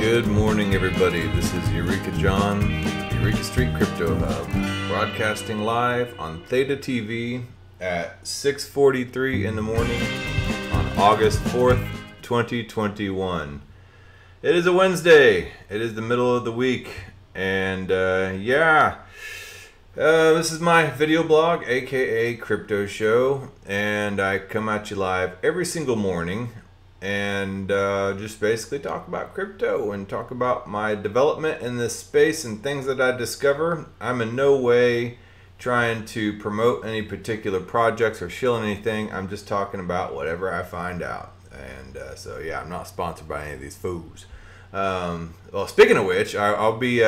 Good morning, everybody. This is Eureka John, Eureka Street Crypto Hub, broadcasting live on Theta TV at 6:43 in the morning on August 4th, 2021. It is a Wednesday. It is the middle of the week, and this is my video blog, aka Crypto Show, and I come at you live every single morning and just basically talk about crypto and talk about my development in this space and things that I discover. I'm in no way trying to promote any particular projects or shill anything. I'm just talking about whatever I find out. And so yeah, I'm not sponsored by any of these fools. Well, speaking of which, I'll be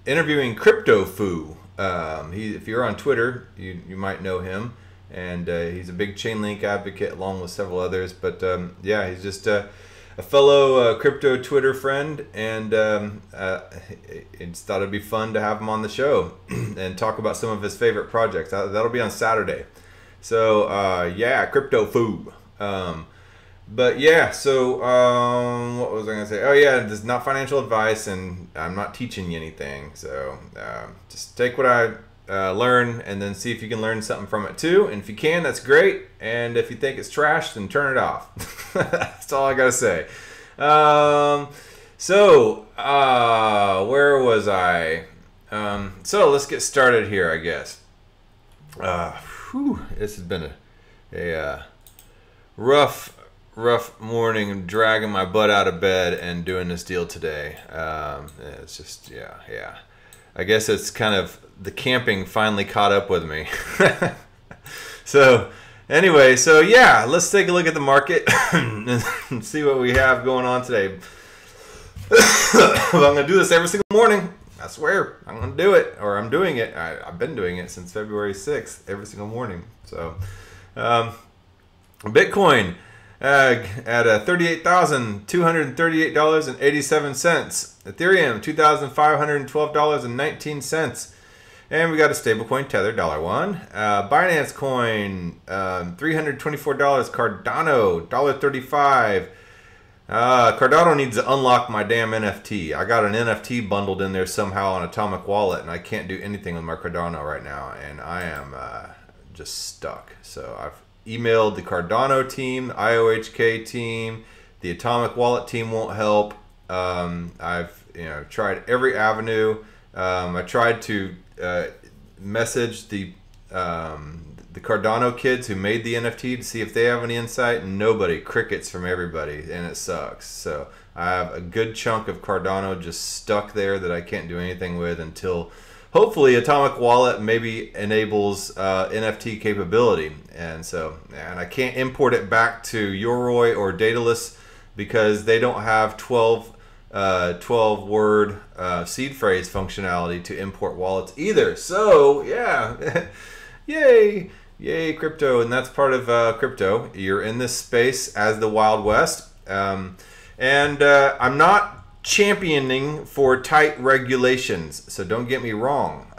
interviewing Crypto Foo. If you're on Twitter, you might know him. And he's a big Chainlink advocate along with several others. But yeah, he's just a fellow crypto Twitter friend, and it's thought it'd be fun to have him on the show and talk about some of his favorite projects. That'll be on Saturday. So yeah, Crypto Foo. But yeah, so what was I gonna say? Oh yeah, this is not financial advice, and I'm not teaching you anything. So just take what I learn and then see if you can learn something from it too. And if you can, that's great. And if you think it's trash, then turn it off. That's all I gotta say. Where was I? So let's get started here, I guess. This has been a rough morning. I'm dragging my butt out of bed and doing this deal today. It's just, yeah. I guess it's kind of the camping finally caught up with me. So anyway, so yeah, let's take a look at the market and see what we have going on today. I'm going to do this every single morning. I swear, I'm going to do it, or I'm doing it. I've been doing it since February 6th, every single morning. So Bitcoin at $38,238.87. Ethereum, $2,512.19. And we got a stablecoin Tether, $1. Binance Coin, $324. Cardano, $1.35. Cardano needs to unlock my damn NFT. I got an NFT bundled in there somehow on Atomic Wallet, and I can't do anything with my Cardano right now, and I am just stuck. So I've emailed the Cardano team, the IOHK team, the Atomic Wallet team won't help. I've tried every avenue. I tried to message the Cardano kids who made the NFT to see if they have any insight, and nobody. Crickets from everybody, and it sucks. So I have a good chunk of Cardano just stuck there that I can't do anything with until hopefully Atomic Wallet maybe enables NFT capability. And I can't import it back to Yoroi or Daedalus because they don't have 12-word seed phrase functionality to import wallets either. So yeah, yay crypto. And that's part of crypto. You're in this space as the Wild West. I'm not championing for tight regulations, so don't get me wrong.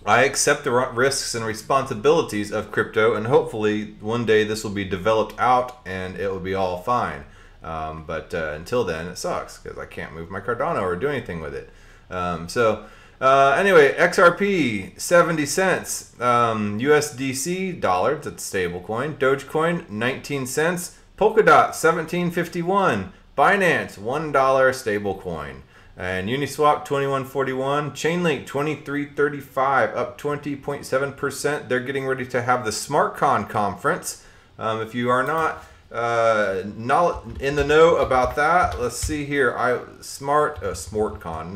I accept the risks and responsibilities of crypto, and hopefully one day this will be developed out and it will be all fine. But until then, it sucks because I can't move my Cardano or do anything with it. Anyway, XRP 70 cents, USDC dollars, that's stablecoin, Dogecoin 19 cents, Polkadot 17.51, Binance $1 stablecoin, and Uniswap 21.41, Chainlink 23.35, up 20.7%. They're getting ready to have the SmartCon conference. If you are not in the know about that, let's see here. SmartCon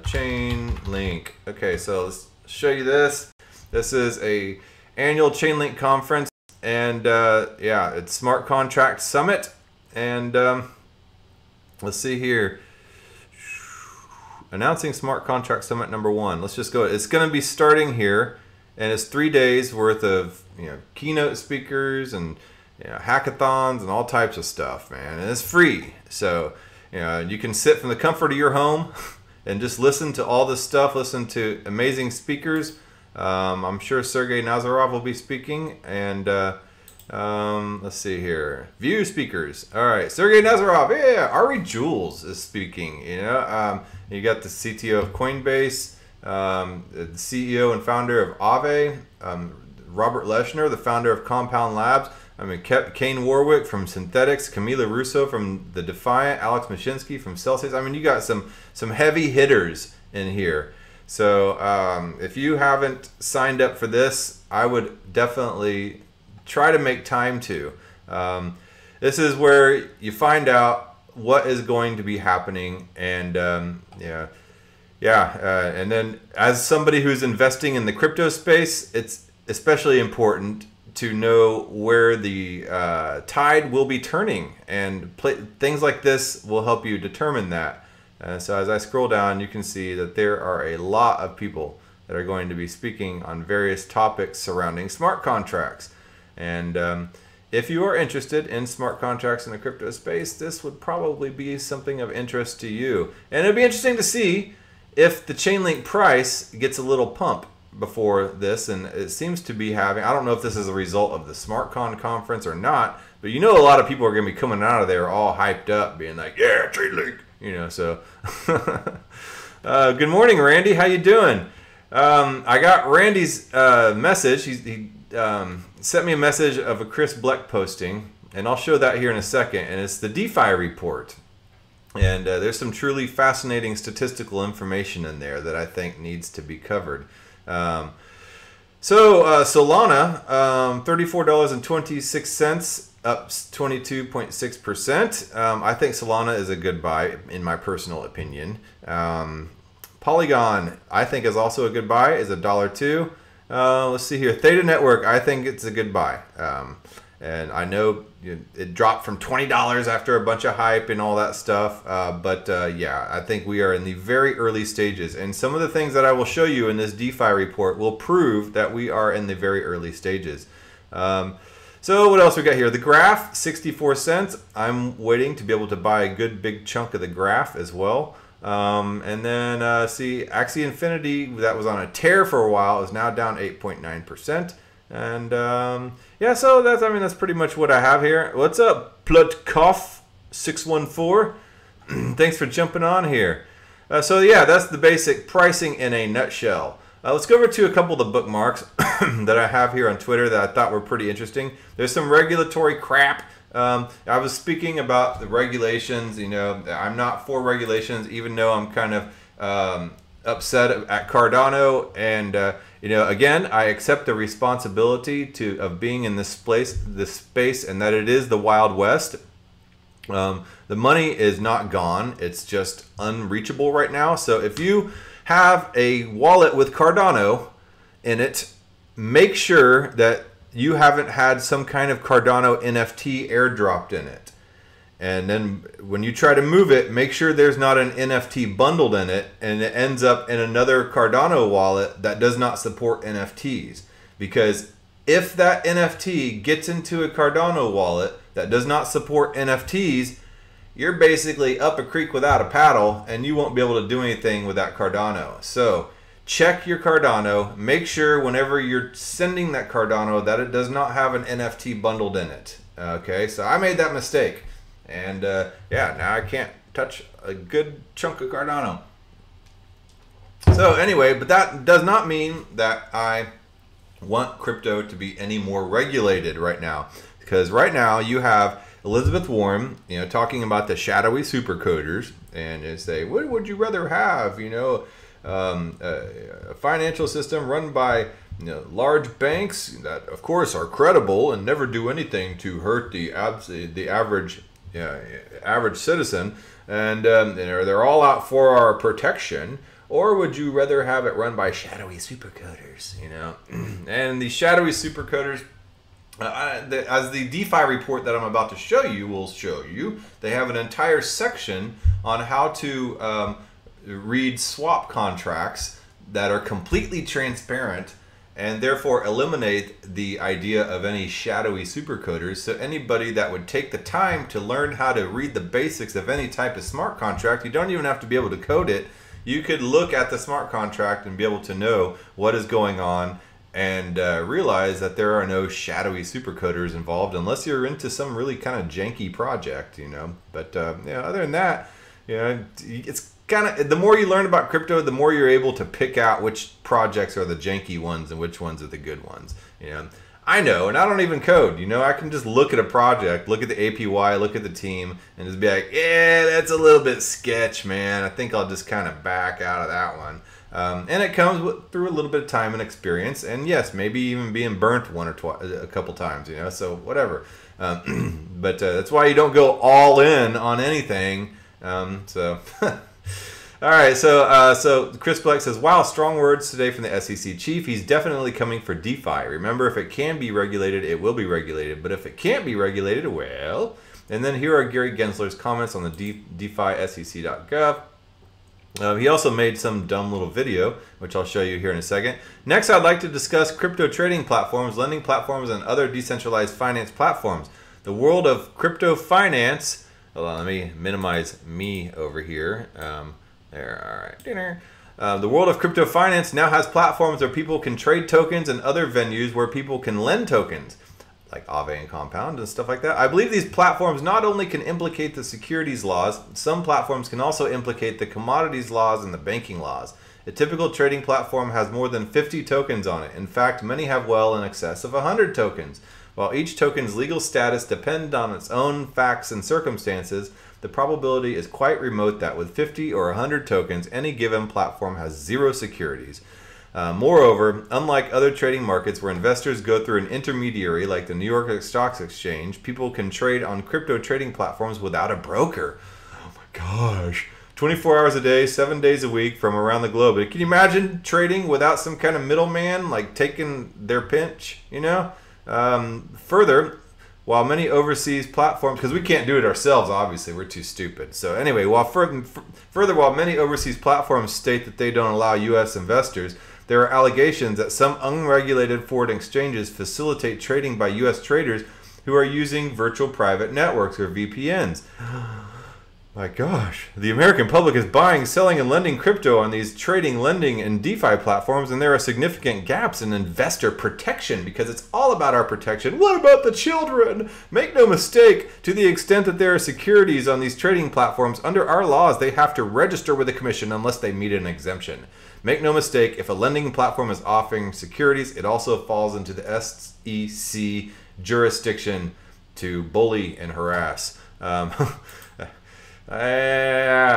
Chainlink. Okay, so let's show you this. This is a annual Chainlink conference, and yeah, it's Smart Contract Summit. And let's see here. Announcing Smart Contract Summit #1. Let's just go. It's going to be starting here, and it's 3 days worth of keynote speakers and hackathons and all types of stuff, man. And it's free, so you can sit from the comfort of your home and just listen to all this stuff. Listen to amazing speakers. I'm sure Sergey Nazarov will be speaking, and Let's see here. View speakers. All right, Sergey Nazarov. Yeah, Ari Jules is speaking. You got the CTO of Coinbase, the CEO and founder of Aave, Robert Leshner, the founder of Compound Labs. Kane Warwick from Synthetics, Camila Russo from The Defiant, Alex Mashinsky from Celsius. You got some heavy hitters in here. So if you haven't signed up for this, I would definitely try to make time to. This is where you find out what is going to be happening, and and then as somebody who's investing in the crypto space, it's especially important to know where the tide will be turning, and things like this will help you determine that. So as I scroll down, you can see that there are a lot of people that are going to be speaking on various topics surrounding smart contracts. And if you are interested in smart contracts in the crypto space, this would probably be something of interest to you. And it'd be interesting to see if the Chainlink price gets a little pump before this, and it seems to be having, I don't know if this is a result of the SmartCon conference or not, but a lot of people are going to be coming out of there all hyped up, being like, yeah, Chainlink, so. Good morning, Randy. How you doing? I got Randy's message. He sent me a message of a Chris Blec posting, and I'll show that here in a second, and it's the DeFi Report. And there's some truly fascinating statistical information in there that I think needs to be covered. Solana, $34.26, up 22.6%. I think Solana is a good buy, in my personal opinion. Polygon, I think, is also a good buy, is $1.02. Let's see here. Theta Network, I think it's a good buy. And I know it dropped from $20 after a bunch of hype and all that stuff. Yeah, I think we are in the very early stages. And some of the things that I will show you in this DeFi report will prove that we are in the very early stages. So what else we got here? The Graph, 64 cents. I'm waiting to be able to buy a good big chunk of the Graph as well. And then see Axie Infinity, that was on a tear for a while, is now down 8.9%. And yeah, so that's pretty much what I have here. What's up, Plutkov614? Thanks for jumping on here. So yeah, that's the basic pricing in a nutshell. Let's go over to a couple of the bookmarks that I have here on Twitter that I thought were pretty interesting. There's some regulatory crap. I was speaking about the regulations. I'm not for regulations, even though I'm kind of upset at Cardano. And again, I accept the responsibility of being in this space, and that it is the Wild West. The money is not gone; it's just unreachable right now. So if you have a wallet with Cardano in it, make sure that you haven't had some kind of Cardano NFT airdropped in it. And then when you try to move it, make sure there's not an NFT bundled in it and it ends up in another Cardano wallet that does not support NFTs. Because if that NFT gets into a Cardano wallet that does not support NFTs, you're basically up a creek without a paddle, and you won't be able to do anything with that Cardano. So check your Cardano. Make sure whenever you're sending that Cardano that it does not have an NFT bundled in it. Okay, so I made that mistake. And yeah, now I can't touch a good chunk of Cardano. So anyway, but that does not mean that I want crypto to be any more regulated right now. Because right now you have Elizabeth Warren, talking about the shadowy supercoders, and they say, what would you rather have? A financial system run by large banks that, of course, are credible and never do anything to hurt the average citizen, and they're all out for our protection. Or would you rather have it run by shadowy supercoders? And the shadowy supercoders, as the DeFi report that I'm about to show you will show you, they have an entire section on how to read swap contracts that are completely transparent and therefore eliminate the idea of any shadowy supercoders. So anybody that would take the time to learn how to read the basics of any type of smart contract, you don't even have to be able to code it. You could look at the smart contract and be able to know what is going on and realize that there are no shadowy supercoders involved unless you're into some really kind of janky project, you know. But other than that, it's kind of, the more you learn about crypto, the more you're able to pick out which projects are the janky ones and which ones are the good ones. I know, and I don't even code. I can just look at a project, look at the APY, look at the team, and just be like, yeah, that's a little bit sketch, man. I think I'll just kind of back out of that one. And it comes through a little bit of time and experience, and yes, maybe even being burnt one or a couple times, so whatever. But that's why you don't go all in on anything. All right, so Chris Blec says, wow, strong words today from the SEC chief. He's definitely coming for DeFi. Remember, if it can be regulated, it will be regulated. But if it can't be regulated, well... And then here are Gary Gensler's comments on the DeFiSEC.gov. He also made some dumb little video, which I'll show you here in a second. Next, I'd like to discuss crypto trading platforms, lending platforms, and other decentralized finance platforms. The world of crypto finance... Hold on, let me minimize me over here. There, all right, dinner. The world of crypto finance now has platforms where people can trade tokens and other venues where people can lend tokens, like Aave and Compound and stuff like that. I believe these platforms not only can implicate the securities laws, some platforms can also implicate the commodities laws and the banking laws. A typical trading platform has more than 50 tokens on it. In fact, many have well in excess of 100 tokens. While each token's legal status depends on its own facts and circumstances, the probability is quite remote that with 50 or 100 tokens, any given platform has zero securities. Moreover, unlike other trading markets where investors go through an intermediary like the New York Stock Exchange, people can trade on crypto trading platforms without a broker. Oh my gosh. 24 hours a day, 7 days a week from around the globe. Can you imagine trading without some kind of middleman, like taking their pinch, Further, while many overseas platforms, because we can't do it ourselves, obviously, we're too stupid. So anyway, further, while many overseas platforms state that they don't allow U.S. investors, there are allegations that some unregulated foreign exchanges facilitate trading by U.S. traders who are using virtual private networks or VPNs. My gosh, the American public is buying, selling, and lending crypto on these trading, lending, and DeFi platforms, and there are significant gaps in investor protection because it's all about our protection. What about the children? Make no mistake, to the extent that there are securities on these trading platforms, under our laws, they have to register with the commission unless they meet an exemption. Make no mistake, if a lending platform is offering securities, it also falls into the SEC jurisdiction to bully and harass.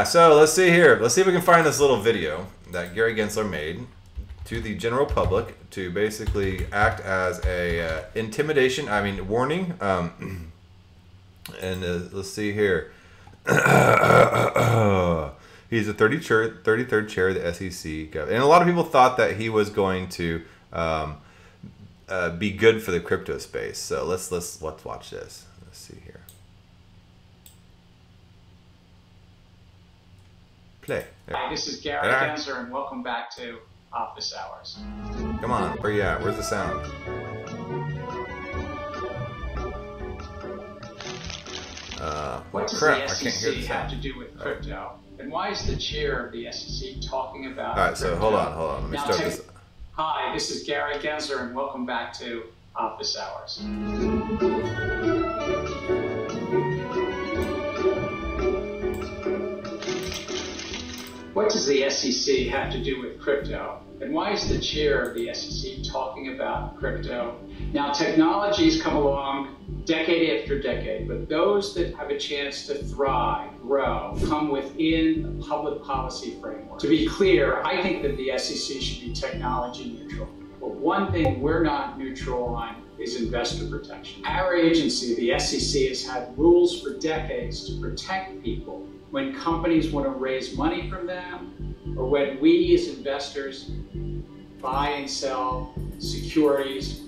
So let's see here. Let's see if we can find this little video that Gary Gensler made to the general public to basically act as a warning. Let's see here. He's the 33rd chair of the SEC, and a lot of people thought that he was going to be good for the crypto space. So let's watch this. Let's see here. Play. Hi, this is Gary Gensler, and welcome back to Office Hours. Come on, where you at? Where's the sound? What does the SEC have to do with crypto? And why is the chair of the SEC talking about All right, so hold on. Let me start this. Hi, this is Gary Gensler, and welcome back to Office Hours. What does the SEC have to do with crypto? And why is the chair of the SEC talking about crypto? Now, technologies come along decade after decade, but those that have a chance to thrive, grow, come within the public policy framework. To be clear, I think that the SEC should be technology neutral. But one thing we're not neutral on is investor protection. Our agency, the SEC, has had rules for decades to protect people when companies want to raise money from them, or when we as investors buy and sell securities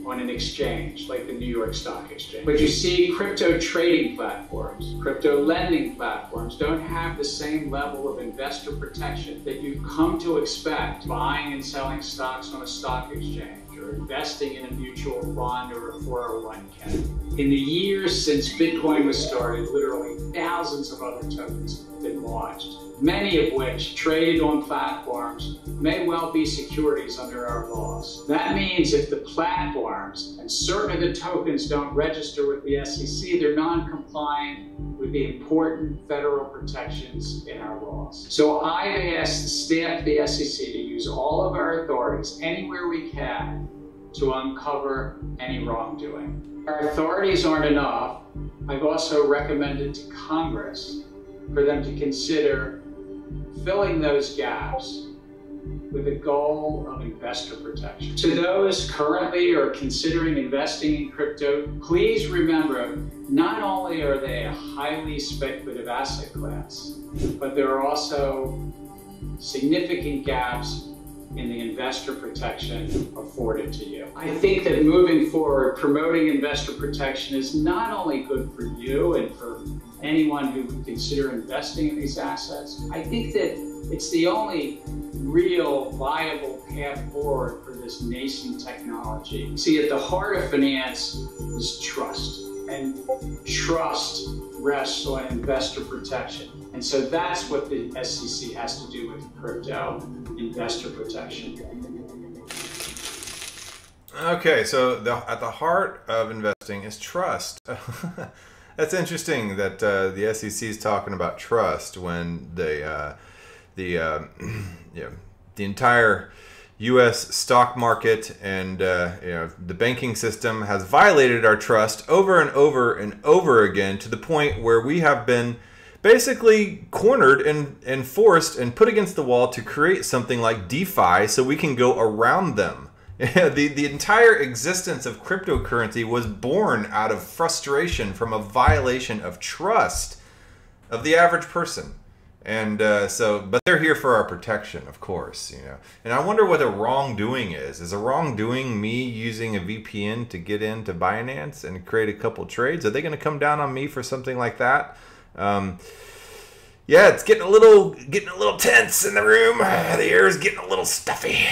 on an exchange like the New York Stock Exchange. But you see, crypto trading platforms, crypto lending platforms don't have the same level of investor protection that you've come to expect buying and selling stocks on a stock exchange, or investing in a mutual fund or a 401k. In the years since Bitcoin was started, literally thousands of other tokens have been launched, many of which traded on platforms may well be securities under our laws. That means if the platforms and certain of the tokens don't register with the SEC, they're non-compliant with the important federal protections in our laws. So I've asked the staff of the SEC to use all of our authorities anywhere we can to uncover any wrongdoing. Our authorities aren't enough. I've also recommended to Congress for them to consider filling those gaps with a goal of investor protection. To those currently or considering investing in crypto, please remember, not only are they a highly speculative asset class, but there are also significant gaps in the investor protection afforded to you. I think that moving forward, promoting investor protection is not only good for you and for anyone who would consider investing in these assets. I think that it's the only real viable path forward for this nascent technology. See, at the heart of finance is trust, and trust rests on investor protection. And so that's what the SEC has to do with crypto, investor protection. Okay, so at the heart of investing is trust. That's interesting that the SEC is talking about trust when the entire U.S. stock market and the banking system has violated our trust over and over and over again, to the point where we have been basically cornered and forced and put against the wall to create something like DeFi so we can go around them. The entire existence of cryptocurrency was born out of frustration from a violation of trust of the average person. And but they're here for our protection, of course, And I wonder what a wrongdoing is. Is a wrongdoing me using a VPN to get into Binance and create a couple trades? Are they going to come down on me for something like that? Yeah, it's getting a little tense in the room. The air is getting a little stuffy.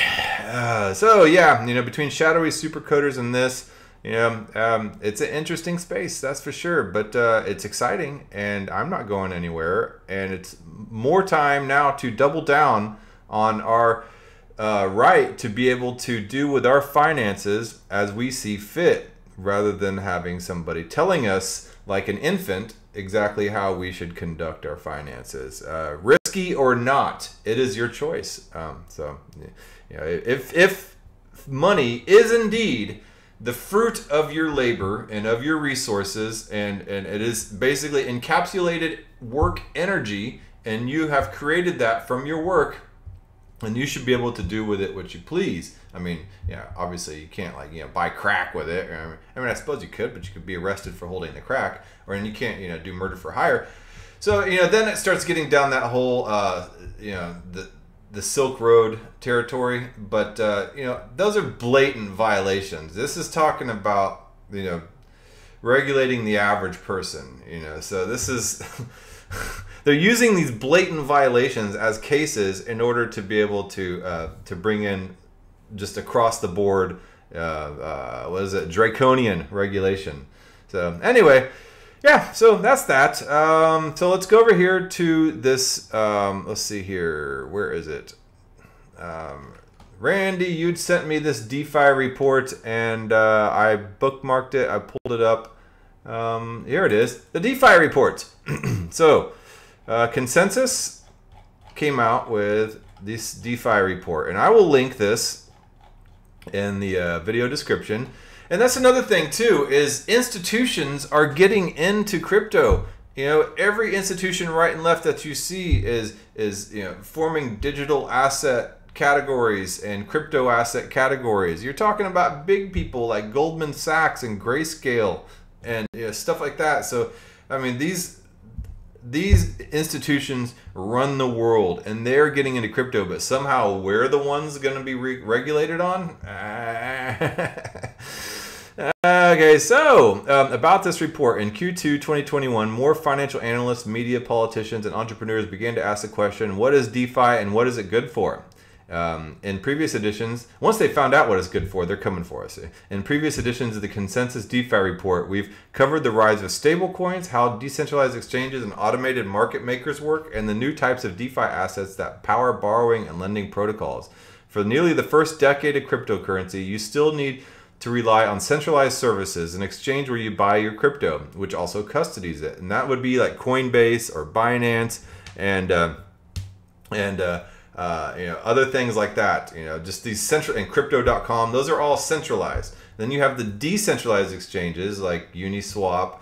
So yeah, between Shadowy Super-Coders and this, it's an interesting space, that's for sure. But it's exciting, and I'm not going anywhere. And it's more time now to double down on our right to be able to do with our finances as we see fit, rather than having somebody telling us like an infant exactly how we should conduct our finances. Risky or not, it is your choice. If money is indeed the fruit of your labor and of your resources, and it is basically encapsulated work energy, and you have created that from your work, and you should be able to do with it what you please. I mean, obviously you can't buy crack with it. I mean, I suppose you could, but you could be arrested for holding the crack, and you can't, do murder for hire. So, then it starts getting down that whole, the Silk Road territory. But, those are blatant violations. This is talking about, regulating the average person, So this is, they're using these blatant violations as cases in order to be able to bring in just across the board, draconian regulation. So anyway, yeah, so that's that. So let's go over here to this, let's see here, where is it? Randy, you'd sent me this DeFi report, and I bookmarked it, I pulled it up. Here it is, the DeFi report. So Consensys came out with this DeFi report, and I will link this in the video description. And that's another thing too, is institutions are getting into crypto. Every institution right and left that you see is forming digital asset categories and crypto asset categories. You're talking about big people like Goldman Sachs and Grayscale and stuff like that. So I mean, these institutions run the world, and they're getting into crypto, but somehow we're the ones going to be regulated on? Okay, so about this report, in Q2 2021, more financial analysts, media, politicians, and entrepreneurs began to ask the question, what is DeFi and what is it good for? In previous editions, once they found out what it's good for, they're coming for us. In previous editions of the Consensys DeFi Report, we've covered the rise of stablecoins, how decentralized exchanges and automated market makers work, and the new types of DeFi assets that power borrowing and lending protocols. For nearly the first decade of cryptocurrency, you still need to rely on centralized services, an exchange where you buy your crypto, which also custodies it. And that would be like Coinbase or Binance and other things like that, just these central, and crypto.com, those are all centralized. Then you have the decentralized exchanges like Uniswap,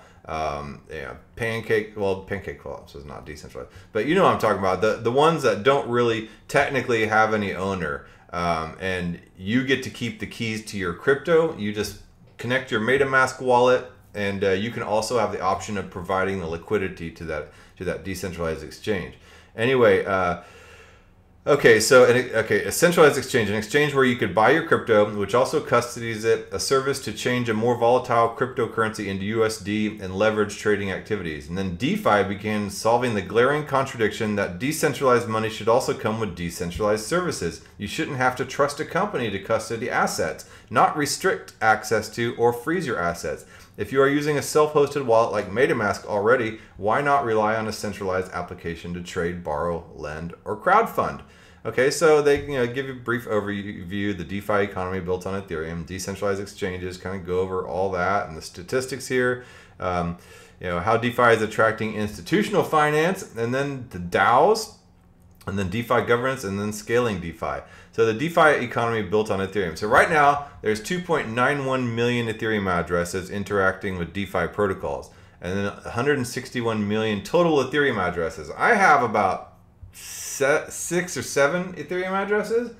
Pancake, well, Pancake Collapse is not decentralized, but you know what I'm talking about, the ones that don't really technically have any owner, and you get to keep the keys to your crypto. You just connect your MetaMask wallet, and you can also have the option of providing the liquidity to that decentralized exchange. Anyway, a centralized exchange, an exchange where you could buy your crypto, which also custodies it, a service to change a more volatile cryptocurrency into USD and leverage trading activities. And then DeFi began solving the glaring contradiction that decentralized money should also come with decentralized services. You shouldn't have to trust a company to custody assets, not restrict access to or freeze your assets. If you are using a self-hosted wallet like MetaMask already, why not rely on a centralized application to trade, borrow, lend, or crowdfund? Okay, so they give you a brief overview, the DeFi economy built on Ethereum, decentralized exchanges, kind of go over all that and the statistics here. How DeFi is attracting institutional finance, and then the DAOs, and then DeFi governance, and then scaling DeFi. So the DeFi economy built on Ethereum. So right now, there's 2.91 million Ethereum addresses interacting with DeFi protocols, and then 161 million total Ethereum addresses. I have about 6 or 7 Ethereum addresses,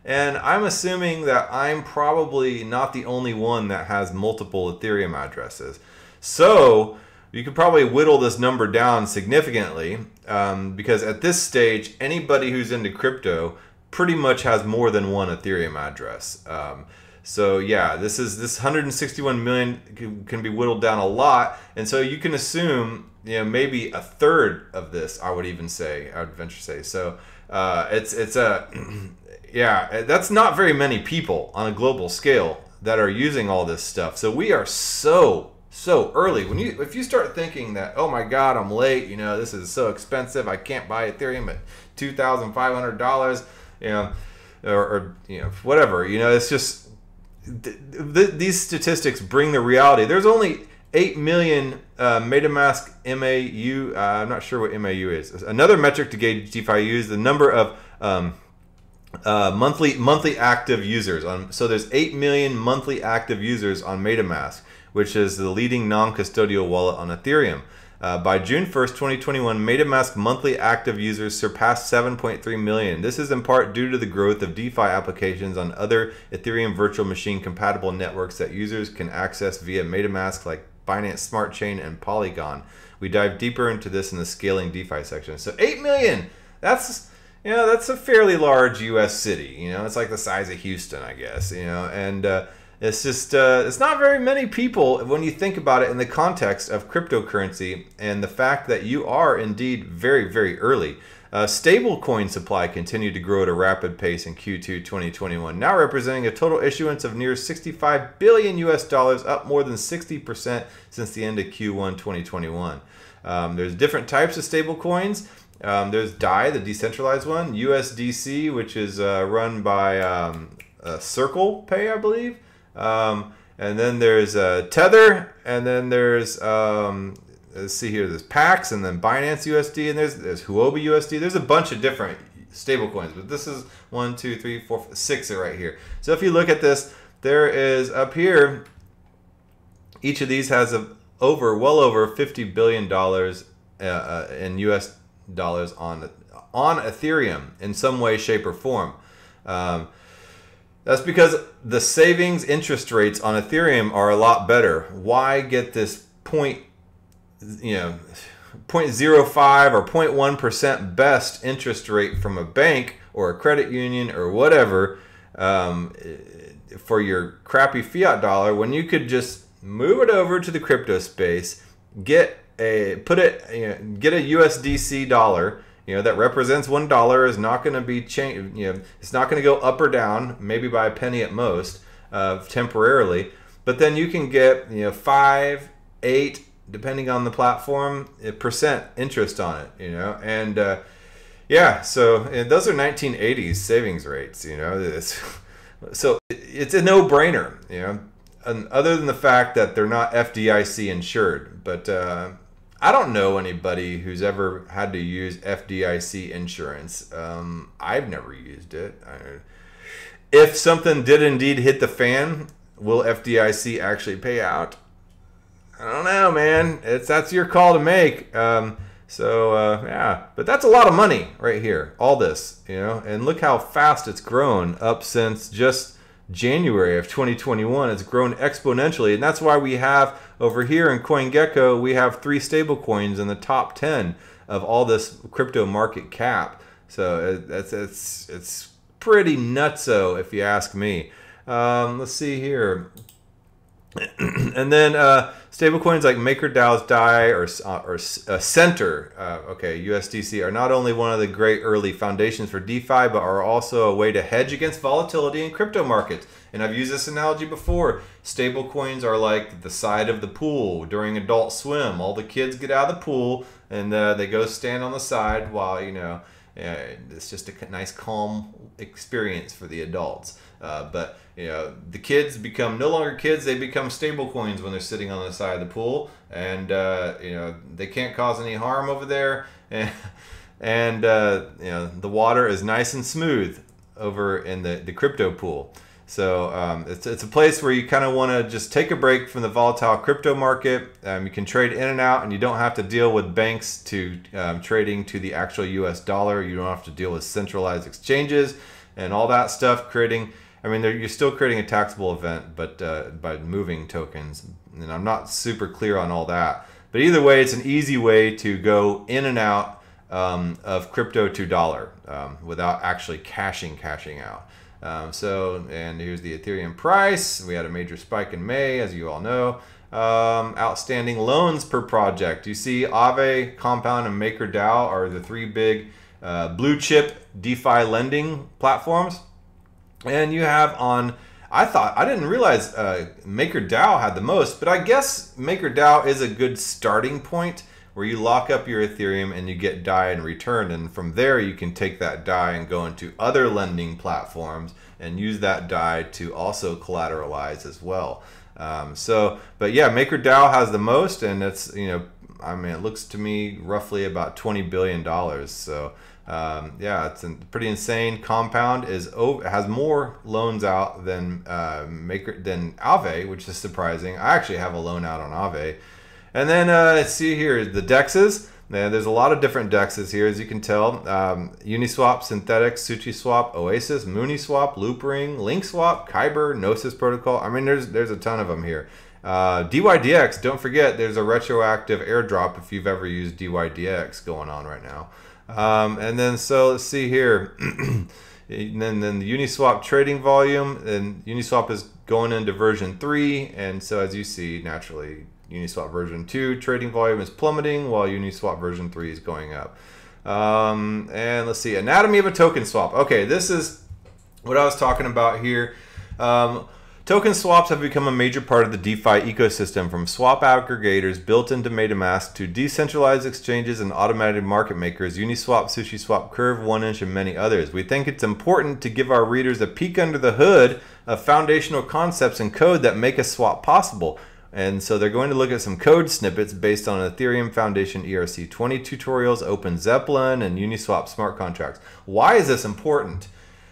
and I'm assuming that I'm probably not the only one that has multiple Ethereum addresses. So you could probably whittle this number down significantly, because at this stage, anybody who's into crypto pretty much has more than one Ethereum address. So yeah, this 161 million can be whittled down a lot, and so you can assume maybe a third of this. I would venture to say. So that's not very many people on a global scale that are using all this stuff. So we are so early. If you start thinking that, oh my God, I'm late, this is so expensive, I can't buy Ethereum at $2,500, or whatever, it's just these statistics bring the reality. There's only 8 million MetaMask MAU. I'm not sure what MAU is. Another metric to gauge DeFi use the number of monthly active users. So there's 8 million monthly active users on MetaMask, which is the leading non-custodial wallet on Ethereum. By June 1st, 2021, MetaMask monthly active users surpassed 7.3 million. This is in part due to the growth of DeFi applications on other Ethereum virtual machine compatible networks that users can access via MetaMask, like Binance Smart Chain and Polygon. We dive deeper into this in the scaling DeFi section. So 8 million, that's a fairly large US city. It's like the size of Houston, I guess, and it's just, it's not very many people when you think about it in the context of cryptocurrency and the fact that you are indeed very, very early. Stablecoin supply continued to grow at a rapid pace in Q2 2021, now representing a total issuance of near $65 billion US, up more than 60% since the end of Q1 2021. There's different types of stablecoins. There's DAI, the decentralized one, USDC, which is run by Circle Pay, I believe. And then there's Tether, and then there's let's see here, there's Pax, and then Binance USD, and there's Huobi USD. There's a bunch of different stablecoins, but this is 1, 2, 3, 4, 6 right here. So if you look at this, there is up here, each of these has well over $50 billion in US dollars on Ethereum in some way, shape, or form. That's because the savings interest rates on Ethereum are a lot better. Why get this 0.05 or 0.1% best interest rate from a bank or a credit union or whatever for your crappy fiat dollar when you could just move it over to the crypto space, get a USDC dollar, you know, that represents $1 is not going to be changed. You know, it's not going to go up or down, maybe by a penny at most, temporarily. But then you can get, you know, 5, 8, depending on the platform, percent interest on it. You know, and yeah, so and those are 1980s savings rates. You know, so it's a no-brainer. You know, and other than the fact that they're not FDIC insured, but I don't know anybody who's ever had to use FDIC insurance. I've never used it. If something did indeed hit the fan, will FDIC actually pay out? I don't know, man. That's your call to make. Yeah, but that's a lot of money right here. All this, you know, and look how fast it's grown up since just January of 2021. It's grown exponentially, and that's why we have over here in CoinGecko, we have 3 stablecoins in the top 10 of all this crypto market cap. So it's pretty nutso if you ask me. Let's see here. And then stablecoins like MakerDAO's DAI or Center, USDC, are not only one of the great early foundations for DeFi, but are also a way to hedge against volatility in crypto markets. And I've used this analogy before. Stablecoins are like the side of the pool during Adult Swim. All the kids get out of the pool and they go stand on the side while, you know, it's just a nice calm experience for the adults. But you know, the kids become no longer kids; they become stable coins when they're sitting on the side of the pool, and you know, they can't cause any harm over there, and you know, the water is nice and smooth over in the crypto pool. So it's a place where you kind of want to just take a break from the volatile crypto market. You can trade in and out, and you don't have to deal with banks to trading to the actual US dollar. You don't have to deal with centralized exchanges and all that stuff. You're still creating a taxable event, but by moving tokens. And I'm not super clear on all that. But either way, it's an easy way to go in and out of crypto to dollar without actually cashing out. And here's the Ethereum price. We had a major spike in May, as you all know. Outstanding loans per project. You see Aave, Compound, and MakerDAO are the 3 big blue chip DeFi lending platforms. And you have on, I didn't realize MakerDAO had the most, but I guess MakerDAO is a good starting point where you lock up your Ethereum and you get DAI in return. And from there, you can take that DAI and go into other lending platforms and use that DAI to also collateralize as well. But yeah, MakerDAO has the most, and it's, you know, I mean, it looks to me roughly about $20 billion. So yeah, it's pretty insane. Compound has more loans out than Aave, which is surprising. I actually have a loan out on Aave. And then let's see here, the DEXs. There's a lot of different DEXs here, as you can tell. Uniswap, Synthetics, SushiSwap, Oasis, Mooniswap, Loopring, LinkSwap, Kyber, Gnosis Protocol. I mean, there's a ton of them here. DYDX, don't forget, there's a retroactive airdrop if you've ever used DYDX going on right now. And then, so let's see here. And then the Uniswap trading volume, and Uniswap is going into version 3. And so as you see, naturally, Uniswap version 2 trading volume is plummeting while Uniswap version 3 is going up. And let's see, anatomy of a token swap. Okay, this is what I was talking about here. Token swaps have become a major part of the DeFi ecosystem, from swap aggregators built into MetaMask to decentralized exchanges and automated market makers, Uniswap, SushiSwap, Curve, 1inch, and many others. We think it's important to give our readers a peek under the hood of foundational concepts and code that make a swap possible. And so they're going to look at some code snippets based on Ethereum Foundation ERC20 tutorials, Open Zeppelin, and Uniswap smart contracts. Why is this important?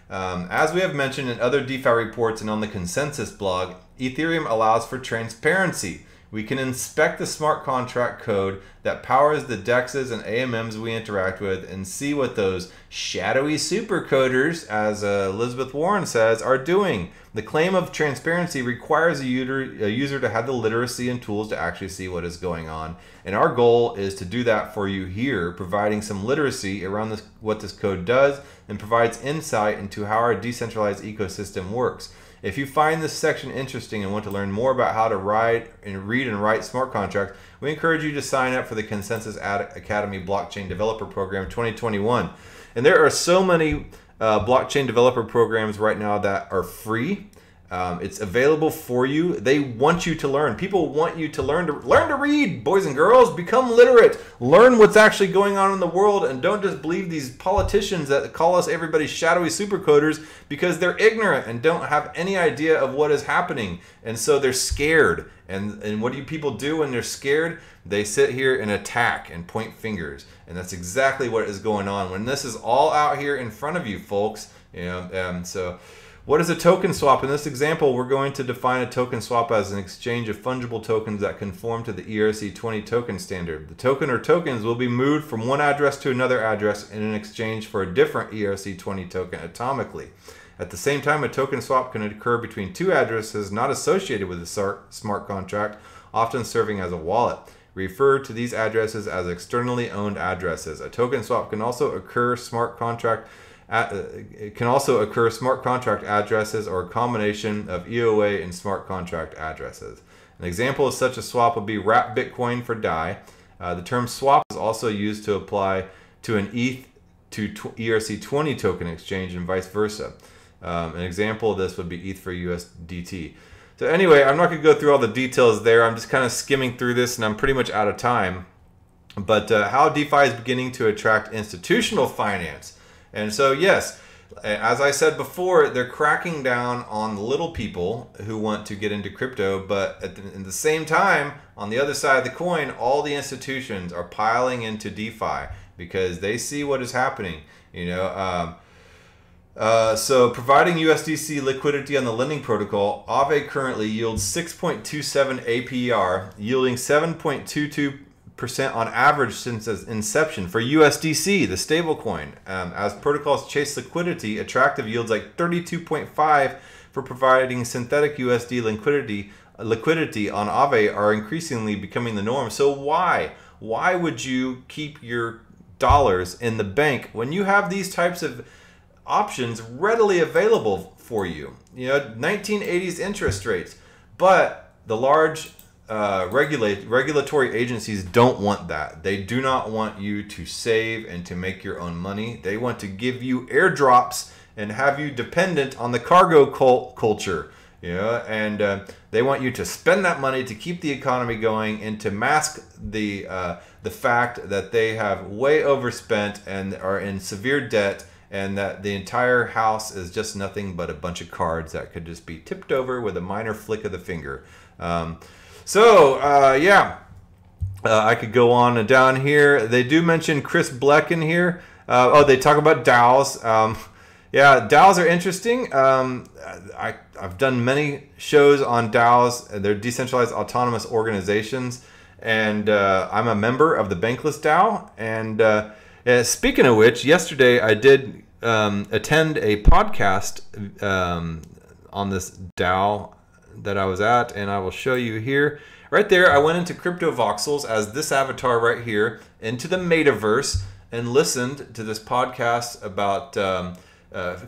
As we have mentioned in other DeFi reports and on the Consensys blog, Ethereum allows for transparency. We can inspect the smart contract code that powers the DEXs and AMMs we interact with and see what those shadowy super-coders, as Elizabeth Warren says, are doing. The claim of transparency requires a user to have the literacy and tools to actually see what is going on. And our goal is to do that for you here, providing some literacy around what this code does and provides insight into how our decentralized ecosystem works. If you find this section interesting and want to learn more about how to read and write smart contracts, we encourage you to sign up for the Consensys Academy Blockchain Developer Program 2021. And there are so many blockchain developer programs right now that are free. It's available for you. They want you to learn. People want you to learn to read, boys and girls. Become literate. Learn what's actually going on in the world, and don't just believe these politicians that call us everybody's shadowy super-coders because they're ignorant and don't have any idea of what is happening. And so they're scared. And what do people do when they're scared? They sit here and attack and point fingers. And that's exactly what is going on when this is all out here in front of you, folks. So what is a token swap? In this example, we're going to define a token swap as an exchange of fungible tokens that conform to the ERC20 token standard. The token or tokens will be moved from one address to another address in exchange for a different ERC20 token atomically. At the same time, a token swap can occur between two addresses not associated with a smart contract, often serving as a wallet. Refer to these addresses as externally owned addresses. A token swap can also occur smart contract addresses or a combination of EOA and smart contract addresses. An example of such a swap would be wrap Bitcoin for DAI. The term swap is also used to apply to an ETH to ERC20 token exchange and vice versa. An example of this would be ETH for USDT. So anyway, I'm not going to go through all the details there. I'm just kind of skimming through this, and I'm pretty much out of time. But how DeFi is beginning to attract institutional finance. And so, yes, as I said before, they're cracking down on the little people who want to get into crypto. But at the same time, on the other side of the coin, all the institutions are piling into DeFi because they see what is happening. So providing USDC liquidity on the lending protocol, Aave currently yields 6.27 APR, yielding 7.22% on average since its inception for USDC, the stablecoin. As protocols chase liquidity, attractive yields like 32.5 for providing synthetic USD liquidity on Aave are increasingly becoming the norm. So why would you keep your dollars in the bank when you have these types of options readily available for you? 1980s interest rates, but the large regulatory agencies don't want that. They do not want you to save and to make your own money. They want to give you airdrops and have you dependent on the cargo culture. And they want you to spend that money to keep the economy going and to mask the fact that they have way overspent and are in severe debt, and that the entire house is just nothing but a bunch of cards that could just be tipped over with a minor flick of the finger. I could go on and down here. They do mention Chris Blec in here. They talk about DAOs. DAOs are interesting. I've done many shows on DAOs. They're decentralized autonomous organizations, and I'm a member of the Bankless DAO. And speaking of which, yesterday I did attend a podcast on this DAO that I was at, and I will show you here. Right there, I went into Crypto Voxels as this avatar right here, into the metaverse, and listened to this podcast about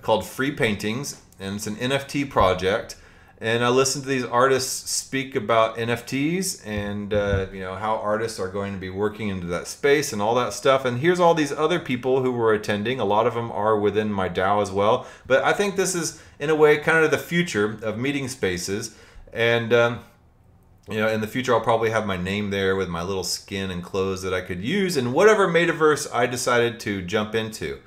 called Free Paintings, and it's an NFT project. And I listened to these artists speak about NFTs and how artists are going to be working into that space and all that stuff. And here's all these other people who were attending. A lot of them are within my DAO as well. But I think this is, in a way, kind of the future of meeting spaces. And in the future, I'll probably have my name there with my little skin and clothes that I could use in whatever metaverse I decided to jump into.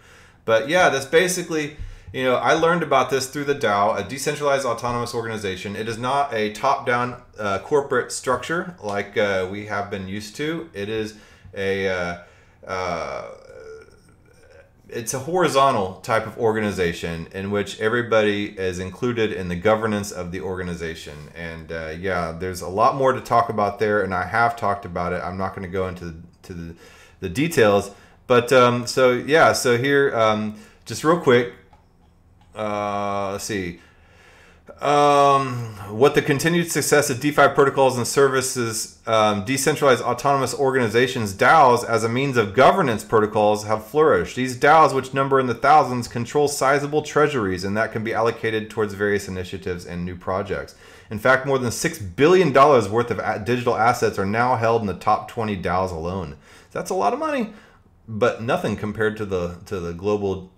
But yeah, that's basically... I learned about this through the DAO, a decentralized autonomous organization. It is not a top-down corporate structure like we have been used to. It is it's a horizontal type of organization in which everybody is included in the governance of the organization. And there's a lot more to talk about there, and I have talked about it. I'm not going to go into the details, but so here, just real quick. Let's see. What the continued success of DeFi protocols and services, decentralized autonomous organizations, DAOs, as a means of governance protocols have flourished. These DAOs, which number in the thousands, control sizable treasuries, and that can be allocated towards various initiatives and new projects. In fact, more than $6 billion worth of digital assets are now held in the top 20 DAOs alone. That's a lot of money, but nothing compared to the global,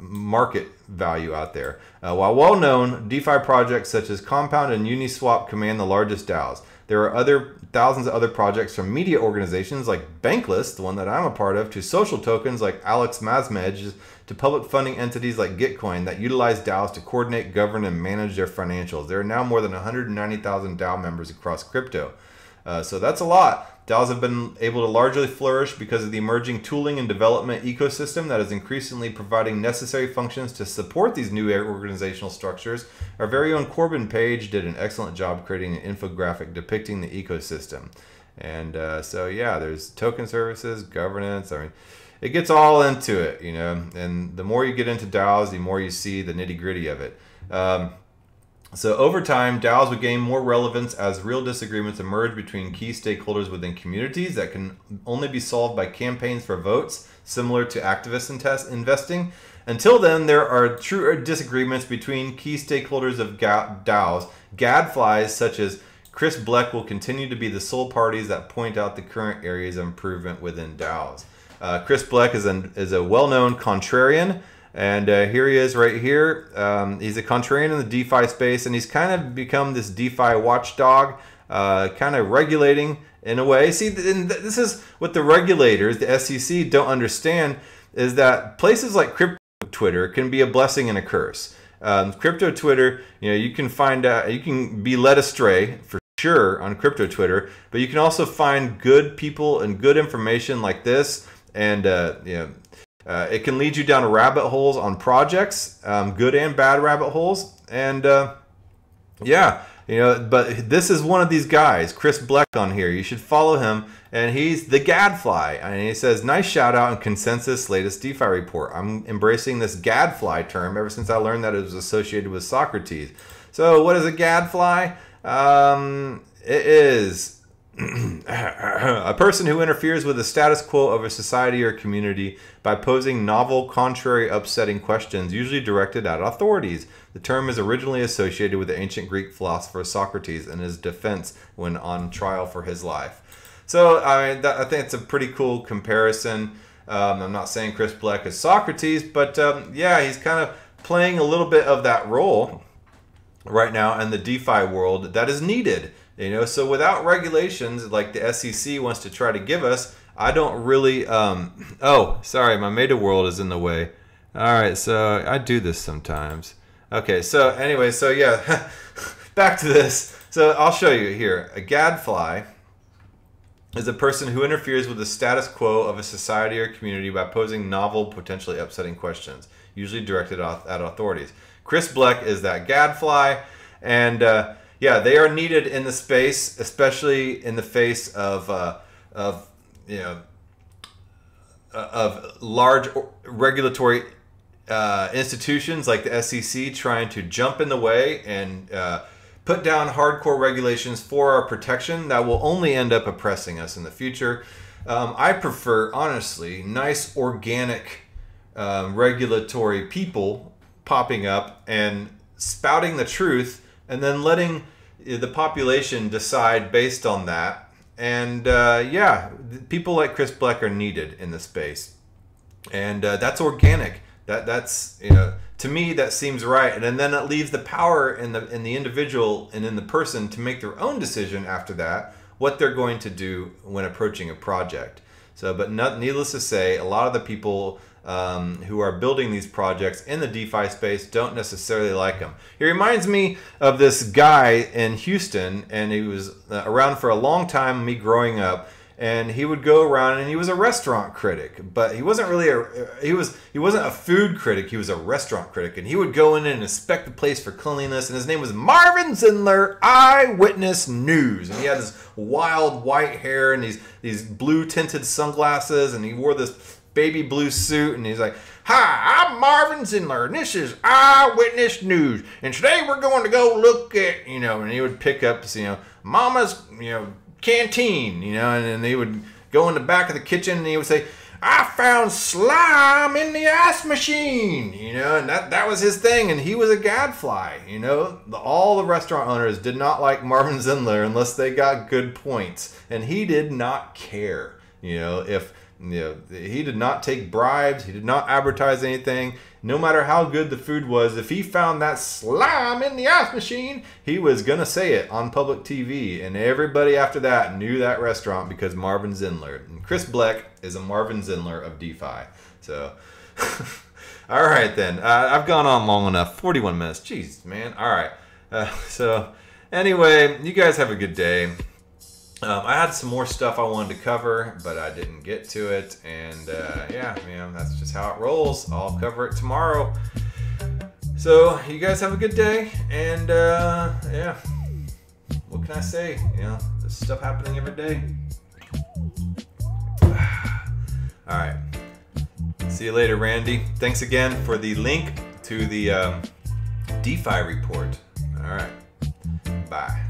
market value out there. While well known, DeFi projects such as Compound and Uniswap command the largest DAOs. There are thousands of other projects, from media organizations like Bankless, the one that I'm a part of, to social tokens like Alex Masmej, to public funding entities like Gitcoin that utilize DAOs to coordinate, govern, and manage their financials. There are now more than 190,000 DAO members across crypto. So that's a lot. DAOs have been able to largely flourish because of the emerging tooling and development ecosystem that is increasingly providing necessary functions to support these new organizational structures. Our very own Corbin Page did an excellent job creating an infographic depicting the ecosystem. And so yeah, there's token services, governance. I mean, it gets all into it, you know. And the more you get into DAOs, the more you see the nitty-gritty of it. So over time, DAOs would gain more relevance as real disagreements emerge between key stakeholders within communities that can only be solved by campaigns for votes, similar to activist investing. Until then, there are true disagreements between key stakeholders of DAOs. Gadflys such as Chris Blec will continue to be the sole parties that point out the current areas of improvement within DAOs. Chris Blec is a well-known contrarian. And here he is right here. He's a contrarian in the DeFi space, and he's kind of become this DeFi watchdog, kind of regulating in a way. See, this is what the regulators, the SEC, don't understand, is that places like crypto Twitter can be a blessing and a curse. Crypto Twitter, you know, you can find out, you can be led astray for sure on crypto Twitter, but you can also find good people and good information like this, and it can lead you down rabbit holes on projects, good and bad rabbit holes. And yeah, you know, but this is one of these guys, Chris Blec on here. You should follow him. And he's the Gadfly. And he says, nice shout out on Consensys latest DeFi report. I'm embracing this Gadfly term ever since I learned that it was associated with Socrates. So what is a Gadfly? It is a person who interferes with the status quo of a society or community by posing novel, contrary, upsetting questions, usually directed at authorities. The term is originally associated with the ancient Greek philosopher Socrates and his defense when on trial for his life. So I think it's a pretty cool comparison. I'm not saying Chris Blec is Socrates, but yeah, he's kind of playing a little bit of that role right now in the DeFi world that is needed. You know, so without regulations like the SEC wants to try to give us, I don't really, oh, sorry, my meta world is in the way. All right, so I do this sometimes. Okay, so anyway, so yeah, back to this. So I'll show you here. A Gadfly is a person who interferes with the status quo of a society or community by posing novel, potentially upsetting questions, usually directed at authorities. Chris Blec is that Gadfly, and yeah, they are needed in the space, especially in the face of large regulatory institutions like the SEC trying to jump in the way and put down hardcore regulations for our protection that will only end up oppressing us in the future. I prefer, honestly, nice organic regulatory people popping up and spouting the truth, and then letting the population decide based on that. And yeah, people like Chris Blec are needed in the space, and that's organic. That's you know, to me that seems right. And then it leaves the power in the individual and in the person to make their own decision after that, what they're going to do when approaching a project. So, but needless to say, a lot of the people who are building these projects in the DeFi space don't necessarily like them. He reminds me of this guy in Houston, and he was around for a long time, me growing up, and he would go around, and he was a restaurant critic, but he wasn't really he wasn't a food critic, he was a restaurant critic, and he would go in and inspect the place for cleanliness, and his name was Marvin Zindler, Eyewitness News, and he had this wild white hair and these blue tinted sunglasses, and he wore this baby blue suit, and he's like, "Hi, I'm Marvin Zindler, and this is Eyewitness News, and today we're going to go look at," and he would pick up, Mama's, canteen, and then he would go in the back of the kitchen, and he would say, "I found slime in the ice machine," and that was his thing, and he was a gadfly, all the restaurant owners did not like Marvin Zindler unless they got good points, and he did not care, if he did not take bribes, he did not advertise anything, no matter how good the food was. If he found that slime in the ice machine, he was gonna say it on public TV, and everybody after that knew that restaurant because Marvin Zindler. And Chris Blec is a Marvin Zindler of DeFi. So all right then, I've gone on long enough, 41 minutes. Jeez, man. All right, so anyway, you guys have a good day. I had some more stuff I wanted to cover, but I didn't get to it, and yeah, man, that's just how it rolls. I'll cover it tomorrow. So you guys have a good day, and yeah, what can I say? There's stuff happening every day. All right, see you later, Randy. Thanks again for the link to the DeFi report. All right, bye.